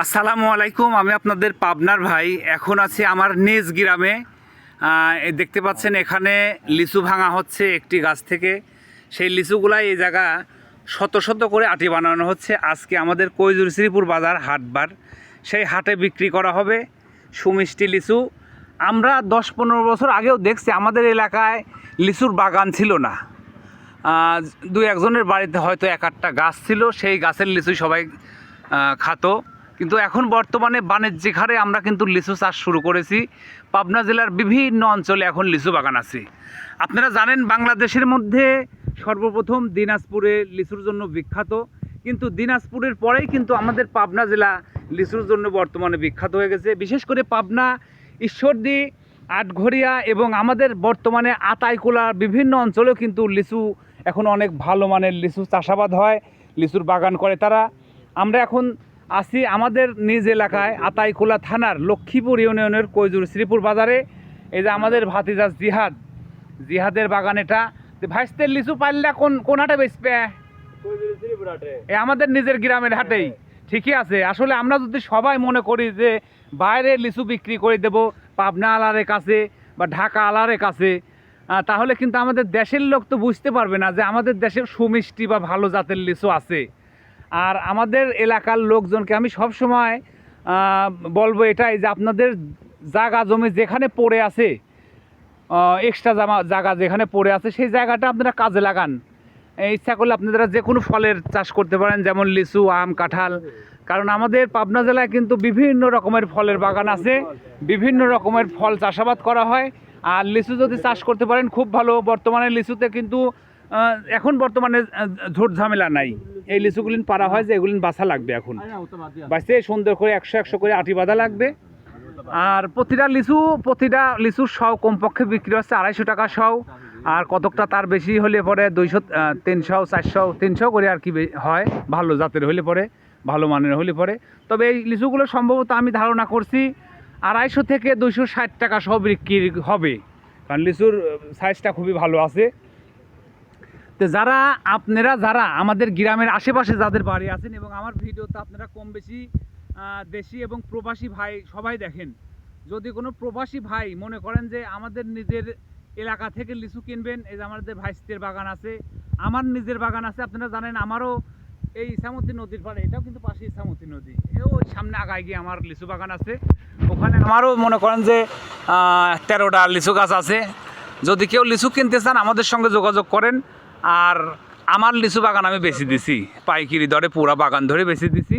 আসসালামু আলাইকুম। আমি আপনাদের পাবনার ভাই। এখন আছি আমার নিজ গ্রামে। দেখতে পাচ্ছেন এখানে লিচু ভাঙা হচ্ছে একটি গাছ থেকে। সেই লিচুগুলাই এই জায়গা শত শত করে আটি বানানো হচ্ছে। আজকে আমাদের কৈজুর শ্রীপুর বাজার হাটবার, সেই হাটে বিক্রি করা হবে সুমিষ্টি লিচু। আমরা 10-15 বছর আগেও দেখছি আমাদের এলাকায় লিচুর বাগান ছিল না। দু একজনের বাড়িতে হয়তো এক আধটা গাছ ছিল, সেই গাছের লিচু সবাই খাতো। কিন্তু এখন বর্তমানে বাণিজ্যিক হারে আমরা কিন্তু লিচু চাষ শুরু করেছি। পাবনা জেলার বিভিন্ন অঞ্চলে এখন লিচু বাগান আছে। আপনারা জানেন বাংলাদেশের মধ্যে সর্বপ্রথম দিনাজপুরে লিচুর জন্য বিখ্যাত, কিন্তু দিনাজপুরের পরেই কিন্তু আমাদের পাবনা জেলা লিচুর জন্য বর্তমানে বিখ্যাত হয়ে গেছে। বিশেষ করে পাবনা, ঈশ্বরদী, আটঘরিয়া এবং আমাদের বর্তমানে আতাইকুলা বিভিন্ন অঞ্চলেও কিন্তু লিচু এখন অনেক ভালো মানের লিচু চাষাবাদ হয়, লিচুর বাগান করে তারা। আমরা এখন আছি আমাদের নিজ এলাকায় আতাইকুলা থানার লক্ষ্মীপুর ইউনিয়নের কৈজুর শ্রীপুর বাজারে। এই যে আমাদের ভাতিজা জিহাদের বাগান এটা। ভাইস্তের লিচু পাইলে কোন হাটে বেচবে? আমাদের নিজের গ্রামের হাটেই। ঠিকই আছে। আসলে আমরা যদি সবাই মনে করি যে বাইরে লিচু বিক্রি করে দেব পাবনা আলারের কাছে বা ঢাকা আলারের কাছে, তাহলে কিন্তু আমাদের দেশের লোক তো বুঝতে পারবে না যে আমাদের দেশের সুমিষ্টি বা ভালো জাতের লিচু আছে। আর আমাদের এলাকার লোকজনকে আমি সবসময় বলবো এটাই যে আপনাদের জায়গা জমি যেখানে পড়ে আছে, এক্সট্রা জায়গা যেখানে পড়ে আছে, সেই জায়গাটা আপনারা কাজে লাগান। ইচ্ছা করলে আপনারা যে কোনো ফলের চাষ করতে পারেন, যেমন লিচু, আম, কাঁঠাল। কারণ আমাদের পাবনা জেলায় কিন্তু বিভিন্ন রকমের ফলের বাগান আছে, বিভিন্ন রকমের ফল চাষাবাদ করা হয়। আর লিচু যদি চাষ করতে পারেন খুব ভালো। বর্তমানে লিচুতে কিন্তু এখন বর্তমানে ঝোট ঝামেলা নাই। এই লিচুগুলিন পারা হয় যে এগুলিন বাছা লাগবে, এখন বাঁচতে সুন্দর করে 100 করে আটি বাঁধা লাগবে। আর প্রতিটা লিচুর সহ কমপক্ষে বিক্রি হচ্ছে 250 টাকা সহ। আর কতকটা তার বেশি হলে পরে 200, 300, 400, 300 করে আর কি হয় ভালো জাতের হলে পরে, ভালো মানের হলে পরে। তবে এই লিচুগুলো সম্ভবত আমি ধারণা করছি 250 থেকে 260 টাকা সহ বিক্রি হবে, কারণ লিচুর সাইজটা খুবই ভালো আছে। তো যারা আমাদের গ্রামের আশেপাশে যাদের বাড়ি আছেন এবং আমার ভিডিওতে আপনারা কম বেশি দেশি এবং প্রবাসী ভাই সবাই দেখেন, যদি কোনো প্রবাসী ভাই মনে করেন যে আমাদের নিজের এলাকা থেকে লিচু কিনবেন, এই যে আমাদের ভাইস্তের বাগান আছে, আমার নিজের বাগান আছে। আপনারা জানেন আমারও এই ইছামতি নদীর পাড়ে, এটাও কিন্তু পাশে ইছামতি নদী, ওই সামনে আগায় গিয়ে আমার লিচু বাগান আছে। ওখানে আমারও মনে করেন যে 13টা লিচু গাছ আছে। যদি কেউ লিচু কিনতে চান আমাদের সঙ্গে যোগাযোগ করেন। আর আমার লিচু বাগান আমি বেশি দিছি পাইকারি দরে, পুরা বাগান ধরে বেশি দিছি।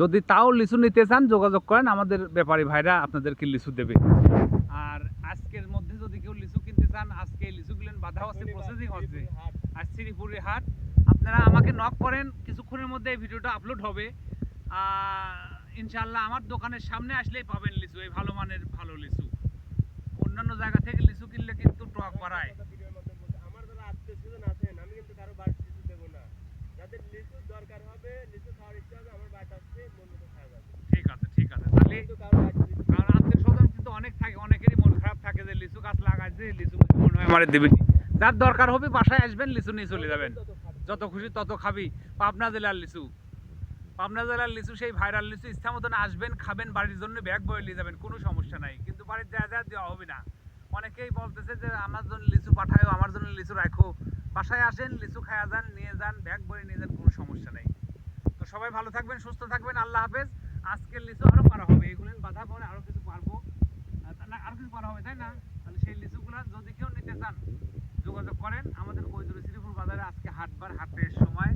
যদি তাও লিচু নিতে চান যোগাযোগ করেন, আমাদের ব্যাপারী ভাইরা আপনাদেরকে লিচু দেবে। আর আজকের মধ্যে যদি কেউ লিচু কিনতে চান, আজকে লিচুগুলো বাঁধা হচ্ছে, প্রসেসিং হচ্ছে। আর শ্রীপুরের হাট, আপনারা আমাকে নক করেন, কিছুক্ষণের মধ্যে এই ভিডিওটা আপলোড হবে। ইনশাআল্লাহ আমার দোকানের সামনে আসলেই পাবেন লিচু, এই ভালো মানের ভালো লিচু। অন্যান্য জায়গা থেকে লিচু কিনলে কিন্তু টক বাড়ায়। ঠিক আছে তাহলে, কারণ আত্মীয় স্বজন কিন্তু অনেক থাকে, অনেকেরই মন খারাপ থাকে যে লিচু গাছ লাগাইছে, লিচু মনে হয় আমার দেবেনি। যার দরকার হবে বাসায় আসবেন, লিচু নিয়ে চলে যাবেন, যত খুশি তত খাবি। পাবনা জেলার লিচু সেই ভাইরাল লিচু, ইচ্ছা মতন আসবেন, খাবেন, বাড়ির জন্য ব্যাগ বয়ে নিয়ে যাবেন, কোনো সমস্যা নাই। কিন্তু বাড়ির যা দেওয়া হবে না। অনেকেই বলতেছে যে আমার জন্য লিচু পাঠায়ও, আমার জন্য লিচু রাখো। বাসায় আসেন, লিচু খায়া যান, নিয়ে যান, ব্যাগ বয়ে নিয়ে যান, কোনো সমস্যা নেই। তো সবাই ভালো থাকবেন, সুস্থ থাকবেন, আল্লাহ হাফেজ। আজকের লিচু আরো পারা হবে, এগুলো বাঁধা পরে আরো কিছু পারবো, আরো কিছু পারা হবে, তাই না? তাহলে সেই লিচুগুলা যদি কেউ নিতে চান যোগাযোগ করেন। আমাদের কৈজুর শ্রীপুর বাজারে আজকে হাটের সময়।